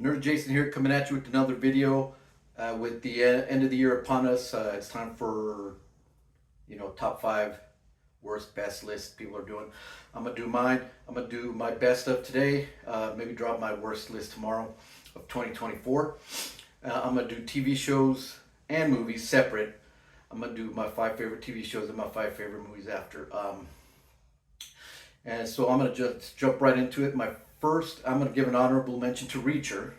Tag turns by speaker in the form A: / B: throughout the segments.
A: Nerd Jason here, coming at you with another video. With the end of the year upon us, it's time for top five worst best list people are doing. I'm gonna do mine. I'm gonna do my best of today. Maybe drop my worst list tomorrow of 2024. I'm gonna do TV shows and movies separate. I'm gonna do my five favorite TV shows and my five favorite movies after. And so I'm gonna just jump right into it. I'm gonna give an honorable mention to Reacher,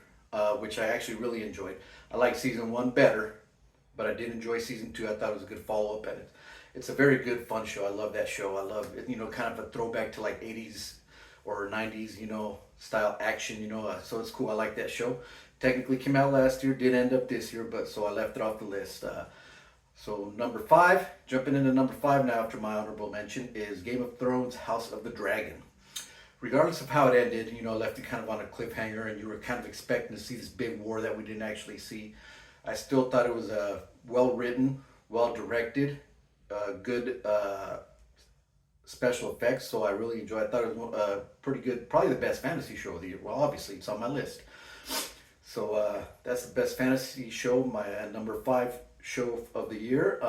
A: which I actually really enjoyed. I like season one better, but I did enjoy season two. I thought it was a good follow up, and it's a very good, fun show. I love that show. I love it. Kind of a throwback to like '80s or '90s, style action. So it's cool. I like that show. Technically came out last year, did end up this year, but so I left it off the list. So number five, jumping into number five now after my honorable mention, is Game of Thrones House of the Dragon. Regardless of how it ended, I left it kind of on a cliffhanger and you were kind of expecting to see this big war that we didn't actually see. I still thought it was well written, well directed, good special effects, so I really enjoyed it. I thought it was pretty good, probably the best fantasy show of the year. Well, obviously, it's on my list. So that's the best fantasy show, my number five show of the year.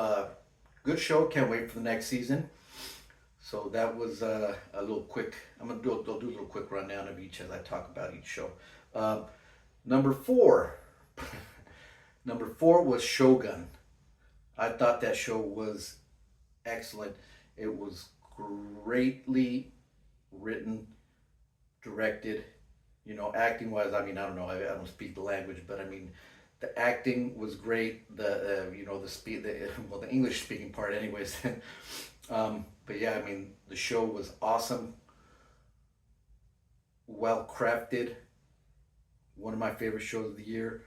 A: Good show. Can't wait for the next season. So that was a little quick. I'll do a little quick rundown of each as I talk about each show. Um, number four. Number four was Shogun. I thought that show was excellent. It was greatly written, directed. Acting wise, I mean, I don't know. I don't speak the language, but I mean, the acting was great. The English speaking part, anyways. But yeah, I mean, the show was awesome, well crafted. One of my favorite shows of the year.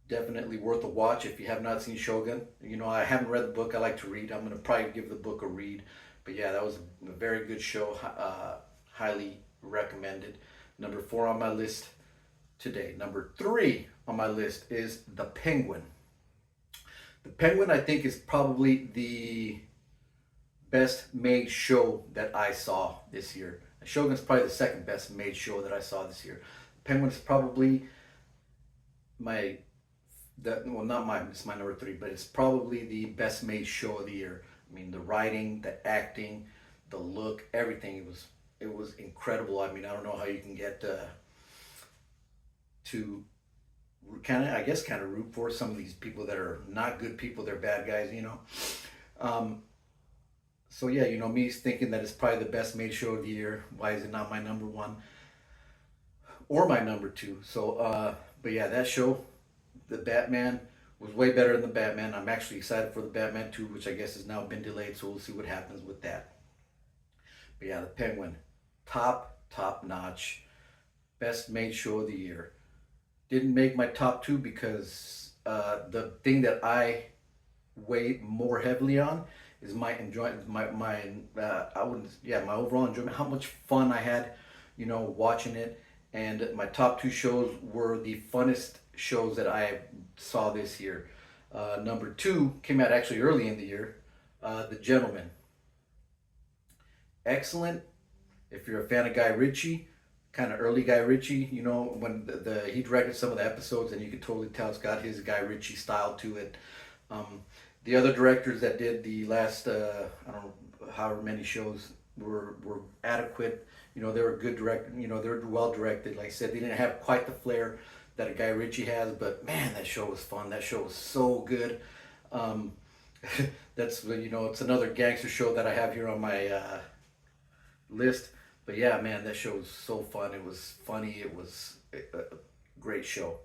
A: Definitely worth a watch if you have not seen Shogun. I haven't read the book. I like to read. I'm gonna probably give the book a read. But yeah, that was a very good show. Highly recommended. Number four on my list today. Number three on my list is The Penguin. The Penguin, I think, is probably the best made show that I saw this year. Shogun's probably the second best made show that I saw this year. Penguin is probably not mine, it's my number three, but it's probably the best made show of the year. I mean, the writing, the acting, the look, everything. It was incredible. I mean, I don't know how you can get to kind of root for some of these people that are not good people. They're bad guys. So yeah, me thinking that it's probably the best made show of the year. Why is it not my number one or my number two? So, but yeah, that show, the Batman, was way better than the Batman. I'm actually excited for the Batman 2, which I guess has now been delayed. So we'll see what happens with that. But yeah, the Penguin, top notch, best made show of the year. Didn't make my top two because the thing that I weigh more heavily on is my enjoyment, I wouldn't, yeah, my overall enjoyment, how much fun I had, watching it. And my top two shows were the funnest shows that I saw this year. Number two came out actually early in the year. The Gentleman, excellent. If you're a fan of Guy Ritchie, kind of early Guy Ritchie, when he directed some of the episodes, and you could totally tell it's got his Guy Ritchie style to it. The other directors that did the last, I don't know, however many shows were adequate. They were good direct. They were well directed. Like I said, they didn't have quite the flair that a Guy Ritchie has, but man, that show was fun. That show was so good. Um, it's another gangster show that I have here on my list. But yeah, man, that show was so fun. It was funny. It was a great show.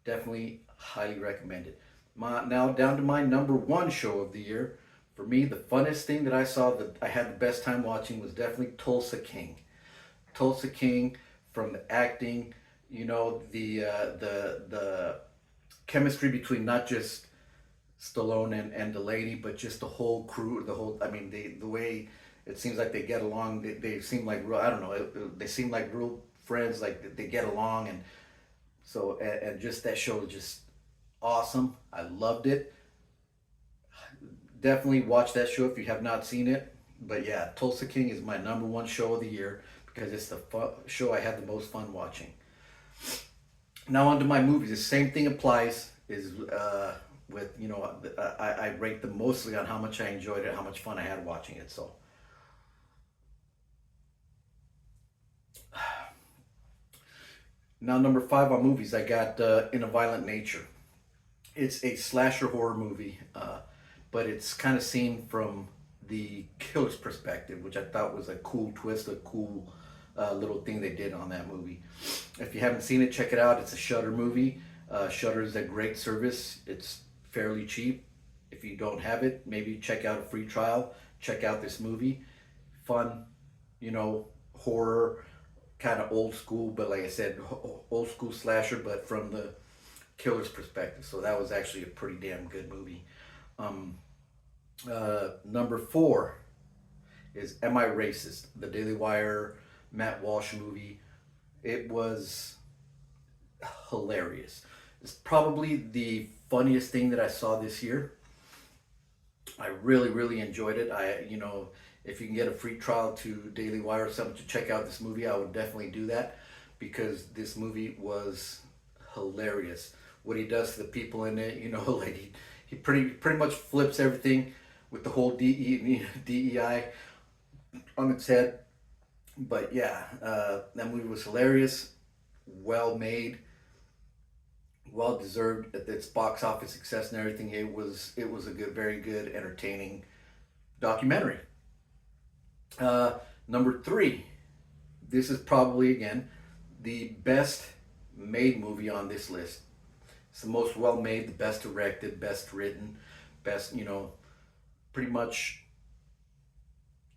A: Definitely highly recommended. Now down to my number one show of the year. For me, the funnest thing that I saw that I had the best time watching was definitely Tulsa King. Tulsa King, from the acting, the chemistry between not just Stallone and the lady, but just the whole crew, I mean, the way it seems like they get along. They seem like real, I don't know, they seem like real friends, like they get along. And so, and just that show was just awesome. I loved it. Definitely watch that show if you have not seen it. But yeah, Tulsa King is my number one show of the year because it's the show I had the most fun watching. Now onto my movies. The same thing applies. Is with I rate them mostly on how much I enjoyed it, how much fun I had watching it. So now number five on movies, I got In a Violent Nature. It's a slasher horror movie, but it's kind of seen from the killer's perspective, which I thought was a cool twist, a cool little thing they did on that movie. If you haven't seen it, check it out. It's a Shudder movie. Shudder is a great service. It's fairly cheap. If you don't have it, maybe check out a free trial. Check out this movie. Fun, horror, kind of old school, but like I said, old school slasher, but from the killer's perspective. So that was actually a pretty damn good movie. Um, Number four is Am I Racist? The Daily Wire Matt Walsh movie. It was hilarious. It's probably the funniest thing that I saw this year. I really, really enjoyed it. If you can get a free trial to Daily Wire or something to check out this movie, I would definitely do that because this movie was hilarious. What he does to the people in it, like he pretty much flips everything with the whole DEI on its head. But yeah, that movie was hilarious, well made, well deserved at its box office success and everything. It was a good, very good, entertaining documentary. Number three, this is probably again the best made movie on this list. It's the most well made, the best directed, best written, best, pretty much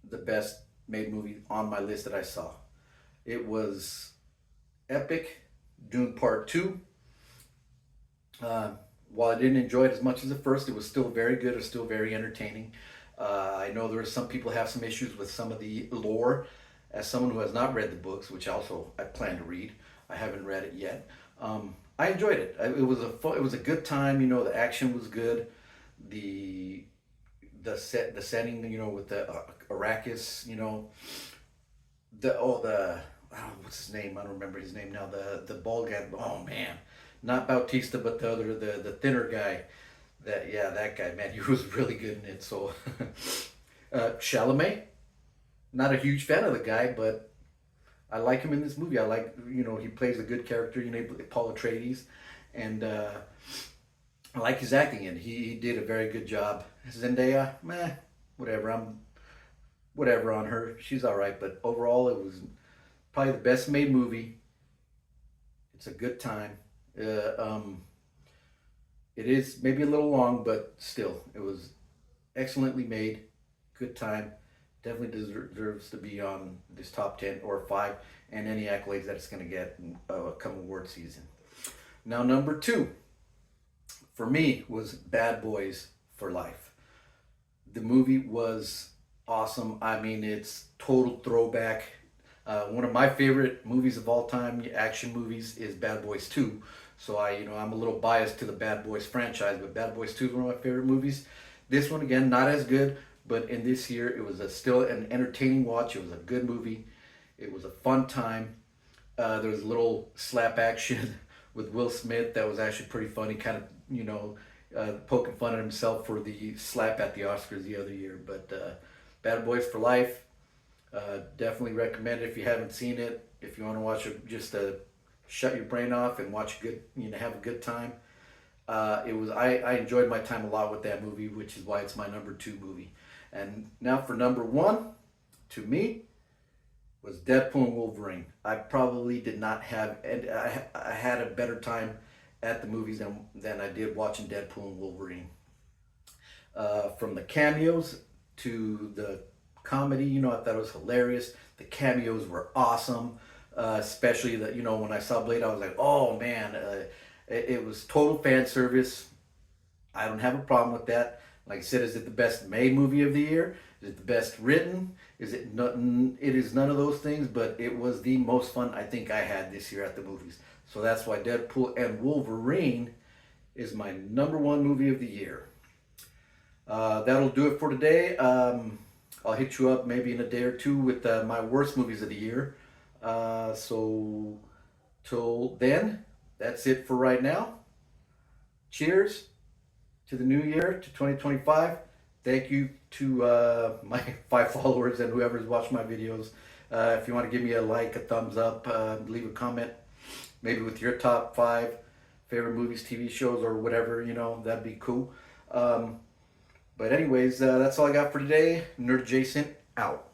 A: the best made movie on my list that I saw. It was epic. Dune Part 2. Uh, while I didn't enjoy it as much as the first, it was still very good. It was still very entertaining. I know there are some people have some issues with some of the lore. As someone who has not read the books, which also I plan to read, I haven't read it yet. I enjoyed it. It was a good time. The action was good. The the setting. With the Arrakis. What's his name? I don't remember his name now. The bald guy. Oh man, not Bautista, but the other, the thinner guy. That guy, man, he was really good in it. So, Chalamet, not a huge fan of the guy, but I like him in this movie. I like, he plays a good character. Paul Atreides, and I like his acting, and he did a very good job. Zendaya, meh, whatever. I'm whatever on her. She's all right, but overall, it was probably the best made movie. It's a good time. It is maybe a little long, but still, it was excellently made. Good time. Definitely deserves to be on this top 10 or 5 and any accolades that it's going to get come award season. Now, number two for me was Bad Boys for Life. The movie was awesome. I mean, it's total throwback. One of my favorite movies of all time, action movies, is Bad Boys 2. So I'm a little biased to the Bad Boys franchise, but Bad Boys 2 is one of my favorite movies. This one, again, not as good, but in this year, it was still an entertaining watch. It was a good movie. It was a fun time. There was a little slap action with Will Smith that was actually pretty funny, kind of, poking fun at himself for the slap at the Oscars the other year. But Bad Boys for Life, definitely recommend it if you haven't seen it. If you want to watch it, just shut your brain off and watch good, have a good time. I enjoyed my time a lot with that movie, which is why it's my number two movie. And now for number one, to me, was Deadpool and Wolverine. I probably did not have, and I had a better time at the movies than I did watching Deadpool and Wolverine. From the cameos to the comedy, I thought it was hilarious. The cameos were awesome, especially when I saw Blade, I was like, oh man, it was total fan service. I don't have a problem with that. Like I said, is it the best made movie of the year? Is it the best written? Is it nothing? It is none of those things, but it was the most fun I think I had this year at the movies. So that's why Deadpool and Wolverine is my number one movie of the year. That'll do it for today. I'll hit you up maybe in a day or two with my worst movies of the year. So till then, that's it for right now. Cheers to the new year, to 2025. Thank you to my 5 followers and whoever's watched my videos. If you want to give me a like, a thumbs up, leave a comment, maybe with your top 5 favorite movies, TV shows, or whatever, that'd be cool. But anyways, that's all I got for today. Nerd Adjacent out.